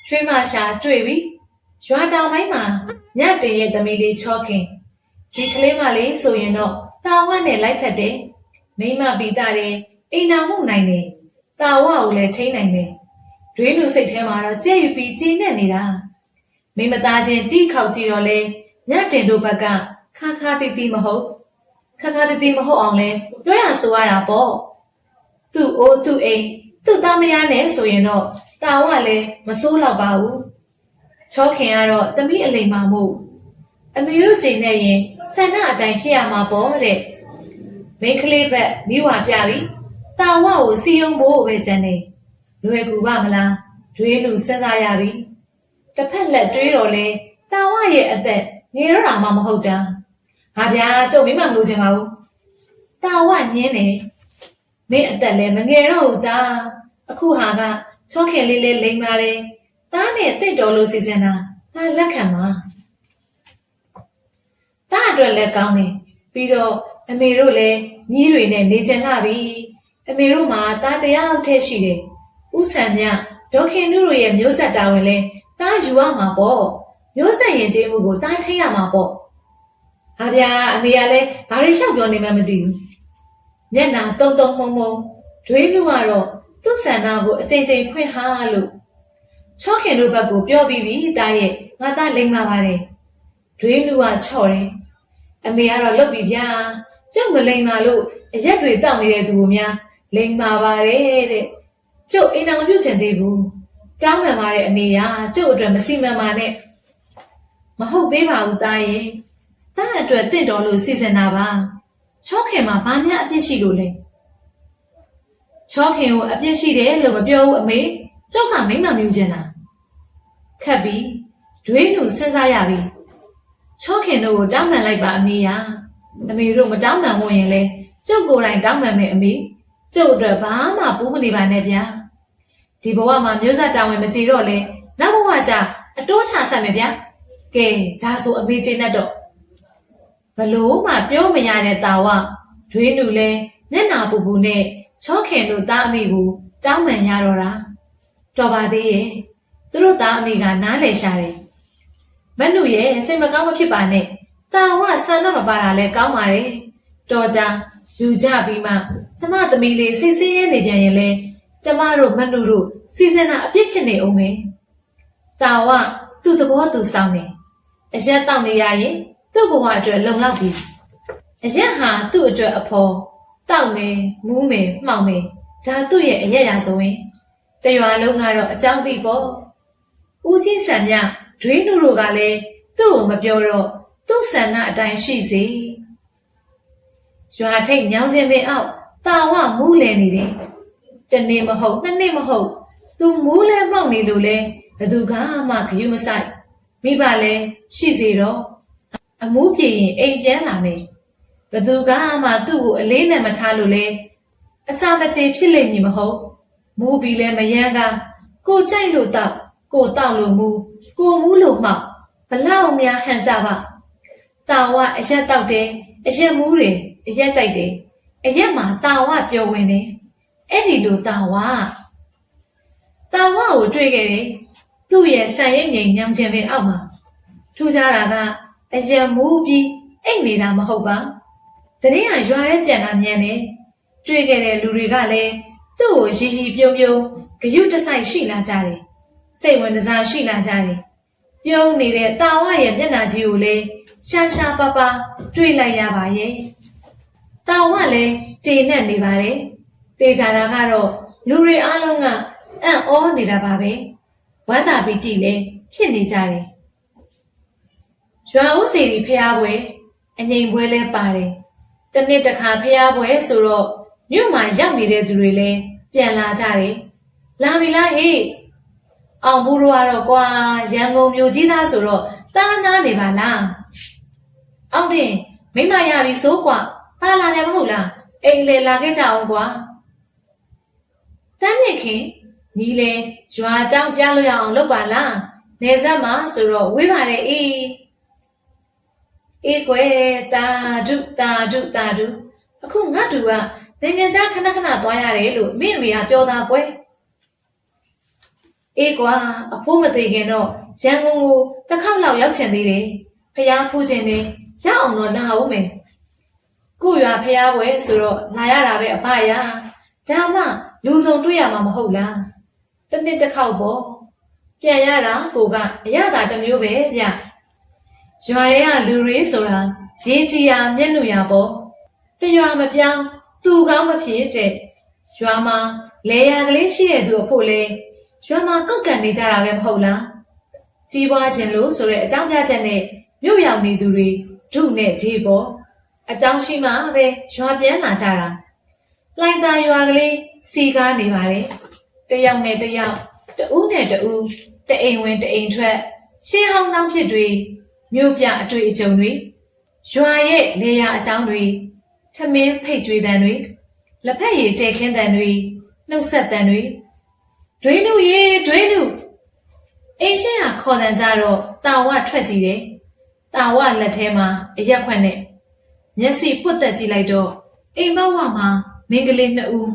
ရွှေမရှာတွေ့ပြီရွာတောင်ပိုင်းမှာညတင်ရဲ့သမီးလေးချောခင်ဒီကလေးမလေးဆိုရင်တော့တာဝနဲ့လိုက်ခတ်တယ်မိမပီတာတယ်အိမ်နာမှုနိုင်တယ်တာဝကိုလည်းထိန်းနိုင်တယ်ဒွေးလူစိတ်ထဲမှာတော့ကြဲ့ယူပြီးကျင်းနေနေတာမိမသားချင်းတိခောက်ကြည့်တော့လေညတင်တို့ဘက်ကခါခါတီတီမဟုတ်အောင်လဲပြောရဆိုရတာပေါ့သူ့အိုးသူ့အိမ်သူ့သားမယားနဲ့ဆိုရင်တော့တာဝလည်းမစိုးတော့ပါဘူးချောခင်ကတော့သမီးအလိမ်မာမှုအမေတို့ချိန်နဲ့ရင်ဆန္ဒအတိုင်းဖြစ်ရမှာပေါ့တဲ့မိန်းကလေးဘက်မိဝါပြပြီးတာဝကိုစီယုံဖို့ပဲကြံနေလွယ်ကူပါမလားဒွေးလူစဉ်းစားရပြီတစ်ဖက်လက်တွေးတော့လေတာဝရဲ့အသက်ငယ်တော့မှမဟုတ်တာဟာဗျာကျုပ်မိမမလို့ချင်ပါဘူးတာဝညင်းနေမင်းအသက်လည်းမငယ်တော့ဘူးသားအခုဟာကချောခင်လေးလေးလိမ်ပါတယ်သားနဲ့တိတ်တော်လို့စီစဉ်တာဒါလက်ခံပါသားအတွက်လည်းကောင်းတယ်ပြီးတော့အမေတို့လည်းညီးတွေနဲ့နေချင်လာပြီအမေတို့မှာသားတရားထက်ရှိတယ်ဥဆန်မြဒေါခင်နုတို့ရဲ့မျိုးဆက်တာဝင်လဲသားယူရမှာပေါ့မျိုးဆက်ရင်ကျေးမှုကိုသားထိရမှာပေါ့ဟာဗျာအမေကလည်းဘာတွေလျှောက်ပြောနေမှမသိဘူးမျက်နှာတုံတုံမှုံမှုံဒွေးလူကတော့သူ့ဆန္ဒကိုအကြိမ်ကြိမ်ဖွင့်ဟာလို့ချောခင်တို့ဘက်ကိုပြောပြီးပြီတားရဲ့ငါသားလိမ့်ပါပါတယ်ဒွေးလူကချော့တယ်အမေကတော့လုတ်ပြီးဗျာကျုပ်မလိမ့်ပါလို့အရက်တွေတောက်နေတဲ့သူကိုများလိမ့်ပါပါတယ်တဲ့ကျုပ်အိမ်တော်မပြုတ်ချင်သေးဘူးတောင်းပန်ပါတဲ့အမေကကျုပ်အတွက်မစီမံပါနဲ့မဟုတ်သေးပါဘူးတားရဲ့တားအတွက်တင့်တော်လို့စီစဉ်တာပါချောခင်မှာဘာများအပြစ်ရှိလို့လဲချောခင်ကိုအပြစ်ရှိတယ်လို့မပြောဘူးအမေကျုပ်ကမိမမြူချင်တာခက်ပြီးဒွေးလူစဉ်းစားရပြီချောခင်တို့ကိုတောင်းပန်လိုက်ပါအမေတို့မတောင်းပန်ဝင်ရင်လေကျုပ်ကိုယ်တိုင်တောင်းပန်မယ်အမေကျုပ်အတွက်ဘာမှပူးမနေပါနဲ့ဗျာဒီဘဝမှာမျိုးဆက်တာဝန်မကြည့်တော့လေနောက်ဘဝကျအတိုးချဆက်မယ်ဗျာကဲဒါဆိုအမေချင်းနဲ့တော့ဘလို့မှပြောမရတဲ့တာဝဒွေးလူလဲမျက်နာပူပူနဲ့ချောခင်တို့သားအမေကိုတောင်းပန်ရတော့တာတော်ပါသေးရဲ့သူတို့သားအမေကနားလည်ရှာတယ်မနုရဲ့စိတ်မကောင်းမဖြစ်ပါနဲ့တာဝဆန္ဒမပါတာလဲကောင်းပါတယ်တော်ကြယူကြပြီးမှကျမသမီးလေးစိတ်ဆင်းရဲနေပြန်ရင်လဲကျမတို့မနုတို့စီစဉ်တာအပြစ်ဖြစ်နေအောင်မယ်တာဝသူ့သဘောသူဆောင်နေအရက်တောက်နေရရင်သူ့ဘဝအတွက်လုံလောက်ပြီအရက်ဟာသူ့အတွက်အဖော်တောက်မယ်မူးမယ်မှောက်မယ်ဒါသူ့ရဲ့အရက်ရာဆိုရင်တရွာလုံးကတော့အကြောင်းသိပေါ့ဦးချင်းဆန်မြဒွေးနုတို့ကလည်းသူ့ကိုမပြောတော့သူ့ဆန္ဒအတိုင်းရှိစေရွာထိတ်ညောင်းခြင်းပင်အောက်တာဝမူးလဲနေတယ်တနေ့မဟုတ်နှစ်နေ့မဟုတ်သူမူးလဲမှောက်နေလို့လဲဘယ်သူကမှခယူးမဆိုင်မိဘလည်းရှိစေတော့အမူးပြေရင်အိမ်ပြန်လာမယ်ဘယ်သူကမှသူ့ကိုအလေးနဲ့မထားလို့လဲအစာမကြေဖြစ်လိမ့်မည်မဟုတ်မူးပြီးလဲမယမ်းကကိုကြိုက်လို့တောက်ကိုတောက်လို့မူးကိုမူးလို့မှောက်ဘလောက်များဟန်ကြပါတာဝအရက်တောက်တယ်အရက်မူးတယ်အရက်ကြိုက်တယ်အရက်မှာတာဝပျော်ဝင်တယ်အဲ့ဒီလိုတာဝကိုတွေ့ခဲ့တယ်သူ့ရဲ့ဆန်ရိပ်ငိမ်ညောင်ခြင်းပင်အောက်မှာထူးခြားတာကအရက်မူးပြီးအိတ်နေတာမဟုတ်ပါတရင်ကရွာထဲပြန်လာမြန်တယ်တွေ့ခဲ့တဲ့လူတွေကလည်းသူ့ကိုရီရီပြုံးပြုံးဂယုတစိုက်ရှိလာကြတယ်စိတ်ဝင်စားရှိလာကြတယ်ပြုံးနေတဲ့တာဝရဲ့မျက်နှာကြီးကိုလည်းရှာရှာပါပါတွေ့လိုက်ရပါရဲ့တာဝလည်းကျေနပ်နေပါတယ်သေချာတာကတော့လူတွေအားလုံးကအံ့ဩနေတာပါပဲဝမ်းသာပီတိလည်းဖြစ်နေကြတယ်ရွာဦးစီရီဖျားပွဲအငိမ်ပွဲလဲပါတယ်တနေ့တစ်ခါဖျားပွဲဆိုတော့မြို့မှာရောက်နေတဲ့သူတွေလည်းပြန်လာကြတယ်လာပြီလားဟေ့အောင်ဘူးတို့ကတော့ကွာရန်ကုန်မြို့ကြီးသားဆိုတော့တားနာနေပါလားအောင်တင်မိမရပြီဆိုကွာပါလာတယ်မဟုတ်လားအိမ်လေလာခဲ့ကြအောင်ကွာတမ်းမြင့်ခင်ညီလေရွာเจ้าပြလို့ရအောင်လုပ်ပါလားနေဆက်မှာဆိုတော့ဝေးပါတယ်အေးကွယ်တာဒုအခုငါတူကနိုင်ငံခြားခဏခဏသွားရတယ်လို့အမေကပြောသားကွယ် အေးကွာအဖိုးမသေးခင်တော့ရန်ကုန်ကိုတစ်ခေါက်လောက်ရောက်ချင်သေးတယ်ဖျားဖူးခြင်းနဲ့ရအောင်တော့လာအောင်မယ်ကိုရွာဖျားပွဲဆိုတော့လာရတာပဲအဖရဒါမှလူစုံတွေ့ရမှာမဟုတ်လားတစ်နှစ်တစ်ခေါက်ပေါ့ပြန်ရတာကိုကအရသာတစ်မျိုးပဲဗျရွာထဲကလူတွေဆိုတာရေးကြည်ရာမျက်နှာရာပေါ့တရွာမပြောင်းသူကောင်းမဖြစ်တဲ့ရွာမှာလေယာကလေးရှိတဲ့သူအဖို့လေရွာမှာကောက်ကန်နေကြတာပဲမဟုတ်လားကြီးပွားခြင်းလို့ဆိုတဲ့အကြောင်းပြချက်နဲ့မြို့ရောက်နေသူတွေဒုနဲ့ဒေပေါ့အကြောင်းရှိမှပဲရွာပြန်လာကြတာလိုင်သာရွာကလေးစီကားနေပါတယ်တယောက်နဲ့တယောက်တဦးနဲ့တဦးတအိမ်ဝင်တအိမ်ထွက်ရှေးဟောင်းနှောင်းဖြစ်တွေမြို့ပြအတွေ့အကြုံတွေရွာရဲ့လေယာအကြောင်းတွေထမင်းဖိတ်ကြွေးတန်တွေလက်ဖက်ရည်တဲခင်းတန်တွေနှုတ်ဆက်တန်တွေဒွေးနုရေဒွေးနုအိမ်ရှင်းကခေါ်တန်ကြတော့တာဝထွက်ကြည့်တယ်တာဝလက်ထဲမှာအရက်ခွက်နဲ့မျက်စိပွတ်တက်ကြည့်လိုက်တော့အိမ်မဝမှာမိန်းကလေးနှစ်ဦး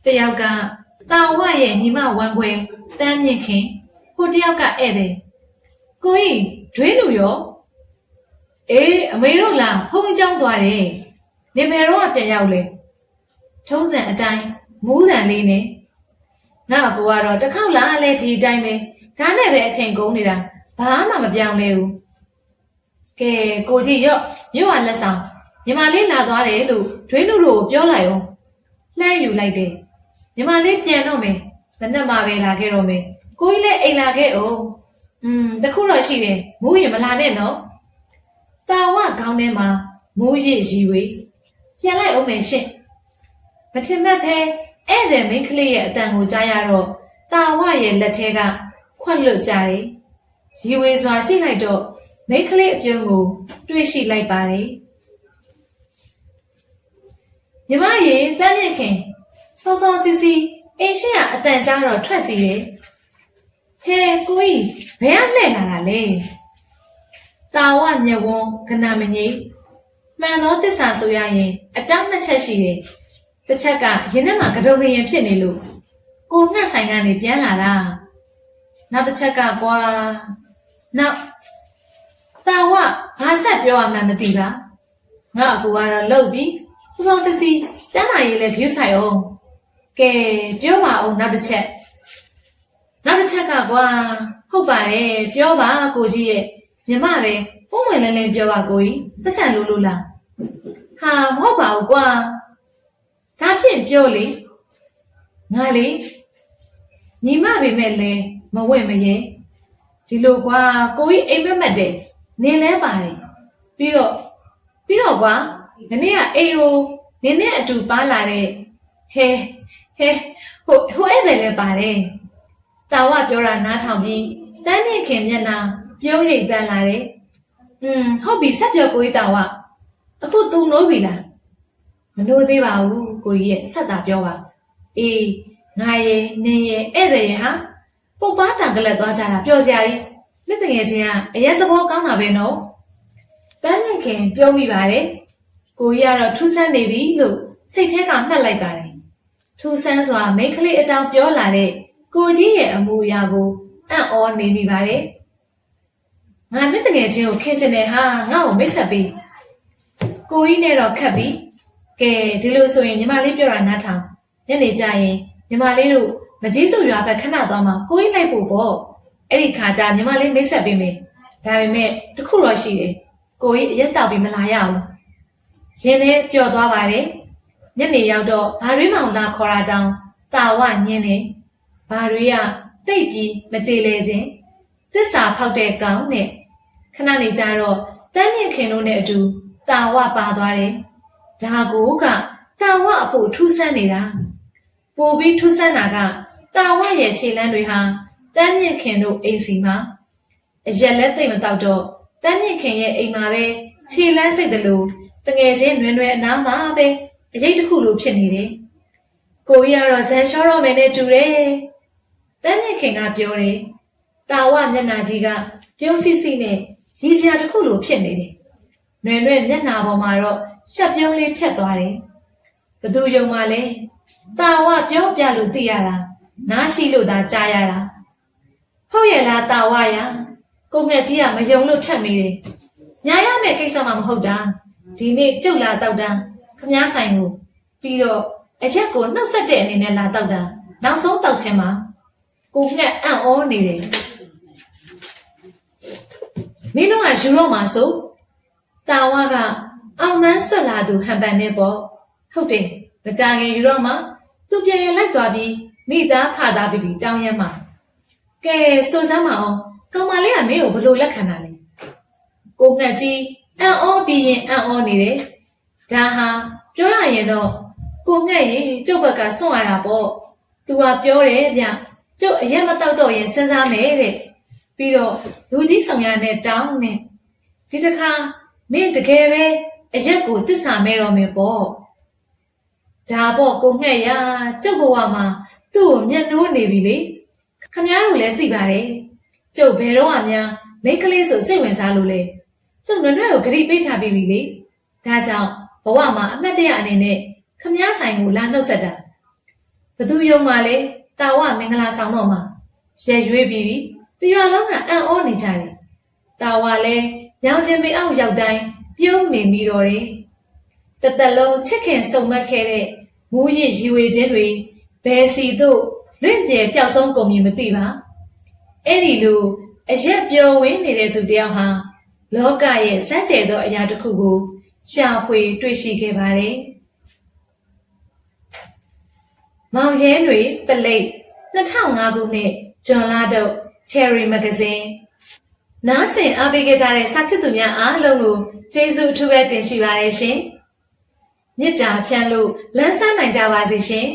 တယောက်ကတာဝရဲ့ညီမဝမ်းခွဲတန်းမြင့်ခင်ဟိုတယောက်ကဧည့်တယ်ကိုကြီးဒွေးနုရောအေးအမေတို့လားဖုန်းကြောင်းသွားတယ်နေမယ်တော့ပြန်ရောက်လေထုံးစံအတိုင်းမူးတန်လေးနဲ့နောက်အကူကတော့တစ်ခေါက်လားလဲဒီအတိုင်းပဲဒါနဲ့ပဲအချိန်ကုန်နေတာဘာမှမပြောင်းလဲဘူးကဲကိုကြီးရော့မြို့ဝလက်ဆောင်ညီမလေးလာသွားတယ်လို့ဒွေးနုတို့ကိုပြောလိုက်အောင်လှမ်းယူလိုက်တယ်ညီမလေးပြန်တော့မယ်မနဲ့မှပဲလာခဲ့တော့မယ်ကိုကြီးလည်းအိမ်လာခဲ့အောင်တခုတော့ရှိတယ်မူးရင်မလာနဲ့နော်တာဝခေါင်းထဲမှာမူးရည်ရီဝေးပြန်လိုက်အောင်မယ်ရှင့်မထင်မှတ်ပဲဧည့်သည်မိန်းကလေးရဲ့အတန်ကိုကြားရတော့တာဝရဲ့လက်ထဲကခွက်လွတ်ကြတယ်ရီဝေးစွာကြည့်လိုက်တော့မိန်းကလေးအပြုံးကိုတွေ့ရှိလိုက်ပါတယ်ညီမရေတန်းမြင့်ခင်စောစောစီစီအိမ်ရှိကအတန်ကြားတော့ထွက်ကြည့်တယ်ဟဲကိုကြီးဘယ်ကလှည့်လာတာလဲတာဝမျက်ဝန်းကနာမငိမ့်မှန်သောတစ္ဆာဆိုရရင်အကြောင်းနှစ်ချက်ရှိတယ်တစ်ချက်ကရင်ထဲမှာကတုံရင်ဖြစ်နေလို့ကိုငှက်ဆိုင်ကနေပြန်လာတာနောက်တစ်ချက်ကကွာနောက်တာဝဘာဆက်ပြောရမှန်းမသိပါငါအကူကတော့လှုပ်ပြီးစောစောစီစီကျမ်းမာရေးလဲဂရုစိုက်အောင်ကဲပြောပါအောင်နောက်တစ်ချက်ကကွာဟုတ်ပါတယ်ပြောပါကိုကြီးရဲ့မြမပဲပုံဝင်လင်းလင်းပြောပါကိုကြီးပတ်စံလို့လားဟာမဟုတ်ပါဘူးကွာဒါဖြင့်ပြောလေငါလေညီမပေမဲ့လဲမဝင့်မရဲဒီလိုကွာကိုကြီးအိမ်မက်မက်တယ်နင်းလဲပါတယ်ပြီးတော့ကွာမနေ့ကအိမ်ကိုနင်းနဲ့အတူပါလာတဲ့ဟဲဟိုဧည့်သည်လည်းပါတယ်တာဝပြောတာနားထောင်ပြီးတန်းနေခင်မျက်နှာပြုံးရိပ်တန်းလာတယ်ဟုတ်ပြီဆက်ပြောကိုကြီးတာဝအခုသူနိုးပြီလားမနိုးသေးပါဘူးကိုကြီးရဲ့ဆက်တာပြောပါအေးငါရဲ့နင်းရဲ့ဧည့်သည်ရဲ့ဟာပုတ်ပါတံကလက်သွားကြတာပျော်စရာကြီးလက်တငယ်ချင်းကအရင်သဘောကောင်းတာပဲနော်တန်းနေခင်ပြုံးမိပါတယ်ကိုကြီးကတော့ထူးဆန်းနေပြီလို့စိတ်ထဲကမှတ်လိုက်ပါတယ်ထူးဆန်းစွာမိန်းကလေးအကြောင်းပြောလာတဲ့ကိုကြီးရဲ့အမူအရာကိုအံ့ဩနေမိပါတယ်ငါနဲ့တကယ်ချင်းကိုခင်ချင်တယ်ဟာငါ့ကိုမိတ်ဆက်ပြီးကိုကြီးနဲ့တော့ခတ်ပြီးကဲဒီလိုဆိုရင်ညီမလေးပြောတာနားထောင်ညနေကျရင်ညီမလေးတို့မကြီးစုရွာဘက်ခဏသွားမှကိုကြီးလိုက်ဖို့ပေါ့အဲ့ဒီခါကျညီမလေးမိတ်ဆက်ပြီးမယ်ဒါပေမဲ့တခုတော့ရှိတယ်ကိုကြီးအရက်တောက်ပြီးမလာရဘူးရင်ထဲပျော်သွားပါတယ်ညနေရောက်တော့ဘာတွေမှလာခေါ်တာတောင်းတာဝညင်းနေဘာတွေကတိတ်ပြီးမကြေလေခြင်းသစ္စာဖောက်တဲ့ကောင်နဲ့ခဏနေကြတော့တန်းမြင့်ခင်တို့နဲ့အတူတာဝပါသွားတယ်ဒါကိုကတာဝအဖို့ထူးဆန်းနေတာပိုပြီးထူးဆန်းတာကတာဝရဲ့ခြေလမ်းတွေဟာတန်းမြင့်ခင်တို့အိမ်စီမှာအရက်လက်သိမ့်မတော့တော့တန်းမြင့်ခင်ရဲ့အိမ်မှာပဲခြေလမ်းစိတ်တယ်လို့တငယ်ချင်းနွယ်နွယ်အနားမှာပဲအရေးတစ်ခုလိုဖြစ်နေတယ်ကိုကြီးကတော့ဇန်လျှောတော့မယ်နဲ့တူတယ်တန်းမြင့်ခင်ကပြောတယ်တာဝမျက်နှာကြီးကပြုံးစီစီနဲ့ရည်စရာတစ်ခုလိုဖြစ်နေတယ်နွယ်နွယ်မျက်နှာပေါ်မှာတော့ရှက်ပြုံးလေးဖြတ်သွားတယ်ဘသူယုံမှလဲတာဝပြောပြလို့သိရတာနားရှိလို့သာကြားရတာ ဟုတ်ရဲ့လားတာဝါရကိုငှက်ကြီးကမယုံလို့ထက်မိတယ်ညာရမယ့်ကိစ္စမှမဟုတ်တာဒီနေ့ကျုပ်လာတော့တာခမားဆိုင်ကိုပြီးတော့အရက်ကိုနှုတ်ဆက်တဲ့အနေနဲ့လာတော့တာနောက်ဆုံးတောက်ချင်းမှာကိုငှက်အံ့ဩနေတယ်မင်းတို့ကယူတော့မှာဆိုတာဝါကအောင်မန်းဆွတ်လာသူဟန်ပန်နေပေါ့ဟုတ်တယ်မကြခင်ယူတော့မှာသူပြန်ရလိုက်သွားပြီးမိသားဖသားပြီးတောင်းရမှာကဲစိုးစမ်းမအောင်ကောင်မလေးကမင်းကိုဘလို့လက်ခံတာလဲကိုငှက်ကြီးအံ့ဩပြီးရင်အံ့ဩနေတယ်ဒါဟာပြောရရင်တော့ကိုငှက်ရင်ကျုပ်ဘက်ကစွန့်ရတာပေါ့သူကပြောတယ်ဗျကျုပ်အရက်မတောက်တော့ရင်စဉ်းစားမယ်တဲ့ပြီးတော့လူကြီးဆောင်ရနဲ့တောင်းနဲ့ဒီတစ်ခါမင်းတကယ်ပဲအရက်ကိုတစ္ဆာမဲတော်မယ်ပေါ့ဒါပေါ့ကိုငှက်ရကျုပ်ဘဝမှာသူ့ကိုမျက်နှိုးနေပြီလေခမားတို့လည်းသိပါတယ်ကျုပ်ဘယ်တော့မှမိန်းကလေးဆိုစိတ်ဝင်စားလို့လေကျုပ်နွဲ့ကိုဂရိပေးထားပြီးပြီလေဒါကြောင့်ဘဝမှာအမှတ်တရအနေနဲ့ခမားဆိုင်ကိုလာနှုတ်ဆက်တာဘသူယုံမှလဲတာဝမင်္ဂလာဆောင်တော့မှာရက်ရွေးပြီးတရွာလုံးကအံ့ဩနေကြတယ်တာဝလည်းရောင်ချင်းမေအောင်ရောက်တိုင်းပြုံးနေမိတော့တယ်တသက်လုံးချစ်ခင်ဆုံမက်ခဲ့တဲ့မူးရစ်ရီဝေခြင်းတွေဘယ်စီတို့လွင့်ပြေပျောက်ဆုံးကုန်ပြီမသိပါအဲ့ဒီလိုအရက်ပျော်ဝင်းနေတဲ့သူတယောက်ဟာလောကရဲ့စမ်းကြယ်သောအရာတစ်ခုကိုရှာဖွေတွေ့ရှိခဲ့ပါတယ်မောင်ရဲတွေပလိတ်2005ခုနှစ်ဇွန်လထုတ် Cherry Magazine နားဆင်အားပေးခဲ့ကြတဲ့စာချစ်သူများအားလုံးကိုကျေးဇူးအထူးပဲတင်ရှိပါတယ်ရှင်မြစ်တာဖြန့်လို့လမ်းဆန်းနိုင်ကြပါစေရှင်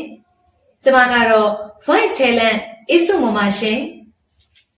ကျမကတော့ Voice Talent အေးစုမမရှင်